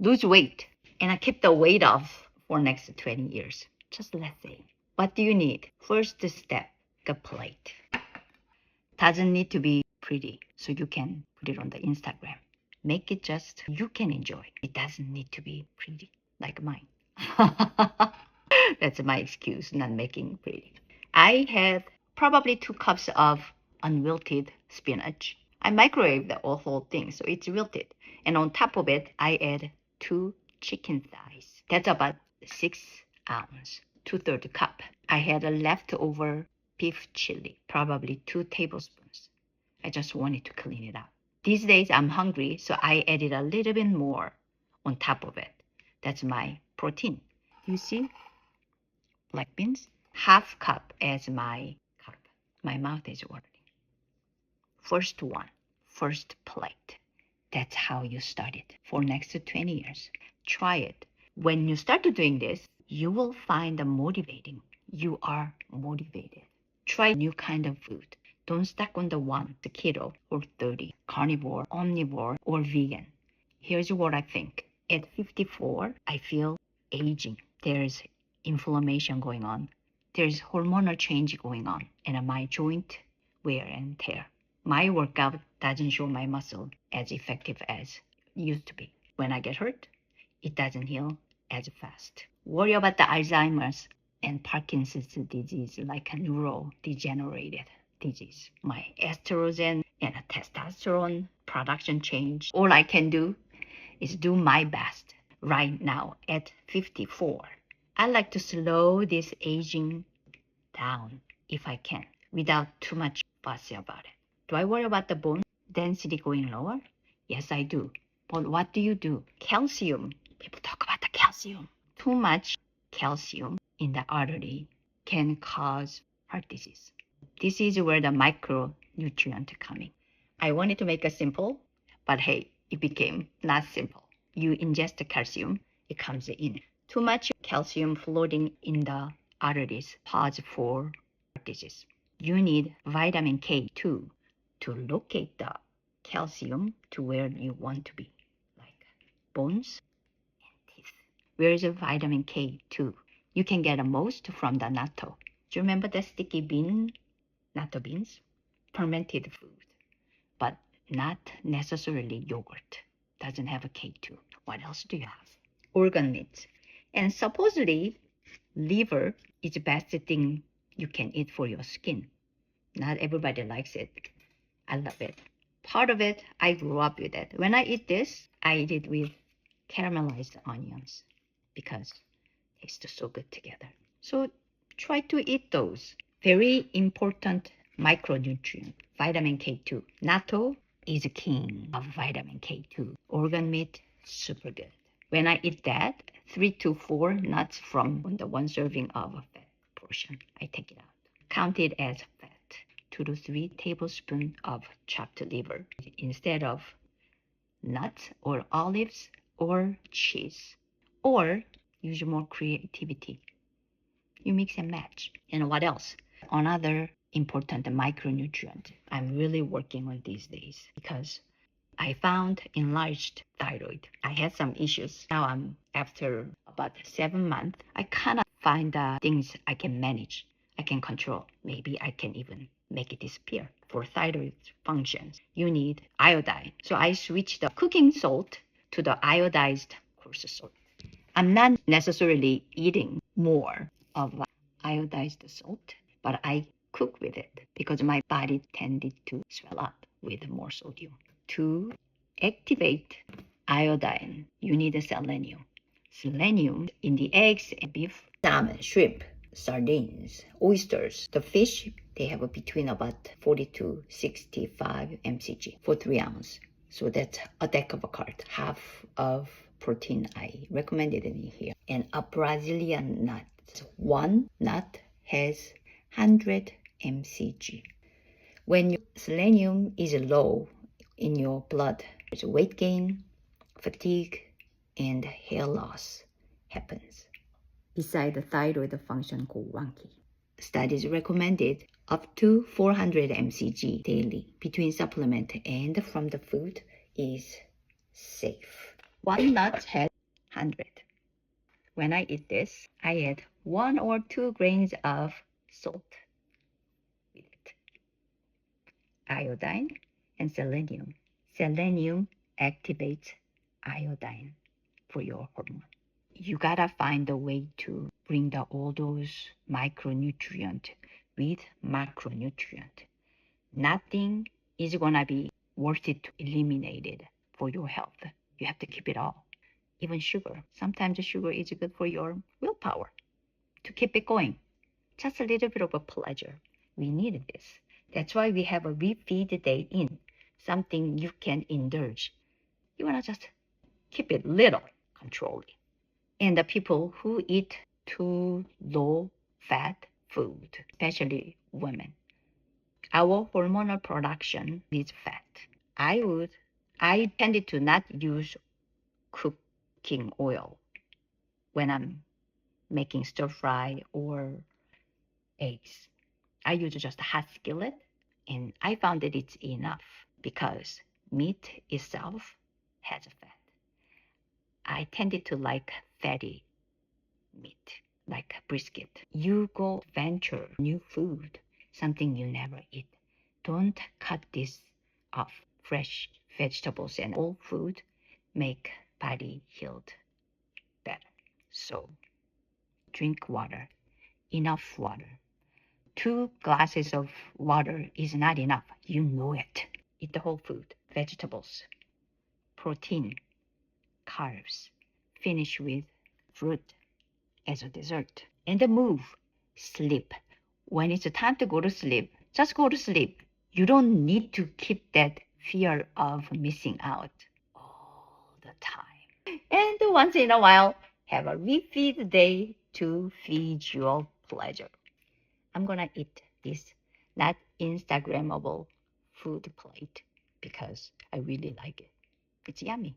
lose weight, and I keep the weight off for next 20 years. Just let's say. What do you need? First step, the plate. Doesn't need to be pretty, so you can put it on the Instagram. Make it just you can enjoy. It doesn't need to be pretty like mine. That's my excuse, not making pretty. I had probably 2 cups of unwilted spinach. I microwave the whole thing, so it's wilted. And on top of it, I add 2 chicken thighs. That's about 6 ounces, 2/3 cup. I had a leftover beef chili, probably 2 tablespoons. I just wanted to clean it up. These days I'm hungry, so I added a little bit more on top of it. That's my protein. You see? Black beans, 1/2 cup as my carb. My mouth is watering. First one, first plate. That's how you start it for next 20 years. Try it. When you start doing this, you will find it motivating. You are motivated. Try new kind of food. Don't stuck on the one, the keto or 30, carnivore, omnivore, or vegan. Here's what I think. At 54, I feel aging. There's inflammation going on. There's hormonal change going on, and my joint wear and tear. My workout doesn't show my muscle as effective as it used to be. When I get hurt, it doesn't heal as fast. Worry about the Alzheimer's and Parkinson's disease like a neurodegenerative disease. My estrogen and testosterone production change. All I can do is do my best right now at 54. I like to slow this aging down if I can without too much fussy about it. Do I worry about the bone density going lower? Yes, I do. But what do you do? Calcium. People talk about the calcium. Too much calcium in the artery can cause heart disease. This is where the micronutrient coming. I wanted to make it simple, but hey, it became not simple. You ingest the calcium, it comes in. Too much calcium floating in the arteries cause for heart disease. You need vitamin K2 to locate the calcium to where you want to be, like bones and teeth. Where is the vitamin K2? You can get the most from the natto. Do you remember the sticky bean, natto beans? Fermented food, but not necessarily yogurt. Doesn't have a K2. What else do you have? Organ meats. And supposedly, liver is the best thing you can eat for your skin. Not everybody likes it. I love it. Part of it, I grew up with it. When I eat this, I eat it with caramelized onions because it tastes so good together. So try to eat those. Very important micronutrient, vitamin K2. Natto is king of vitamin K2. Organ meat, super good. When I eat that, 3 to 4 nuts from the 1 serving of a fat portion, I take it out. Count it as fat. 2 to 3 tablespoons of chopped liver instead of nuts or olives or cheese. Or use more creativity. You mix and match. And what else? Another important micronutrient I'm really working on these days because I found enlarged thyroid. I had some issues. Now after about 7 months, I kind of find things I can manage, I can control. Maybe I can even make it disappear. For thyroid functions, you need iodine. So I switched the cooking salt to the iodized coarse salt. I'm not necessarily eating more of iodized salt, but I cook with it because my body tended to swell up with more sodium. To activate iodine, you need a selenium. Selenium in the eggs and beef, salmon, shrimp, sardines, oysters. The fish, they have between about 40 to 65 mcg for 3 ounces. So that's a deck of a card. Half of protein I recommended in here. And a Brazilian nut. One nut has 100 mcg. When your selenium is low in your blood, there's weight gain, fatigue, and hair loss happens. Besides the thyroid function go wonky. Studies recommended up to 400 mcg daily between supplement and from the food is safe. One nut has 100. When I eat this, I add 1 or 2 grains of salt with it. Iodine and selenium. Selenium activates iodine for your hormone. You gotta find a way to bring all those micronutrients with macronutrient. Nothing is gonna be worth it to eliminate it for your health. You have to keep it all. Even sugar. Sometimes the sugar is good for your willpower to keep it going. Just a little bit of a pleasure. We need this. That's why we have a refeed day in. Something you can indulge. You wanna just keep it little, control it. And the people who eat too low fat food, especially women, our hormonal production needs fat. I tended to not use cooking oil when I'm making stir fry or eggs. I use just a hot skillet, and I found that it's enough because meat itself has a fat. I tended to like fatty meat, like brisket. You go venture new food, something you never eat. Don't cut this off. Fresh vegetables and all food make body healed better. So drink water, enough water. 2 glasses of water is not enough. You know it. Eat the whole food, vegetables, protein, carbs. Finish with fruit as a dessert. And the move, sleep. When it's time to go to sleep, just go to sleep. You don't need to keep that fear of missing out all the time. And once in a while, have a refeed day to feed your pleasure. I'm gonna eat this not Instagrammable food plate because I really like it. It's yummy.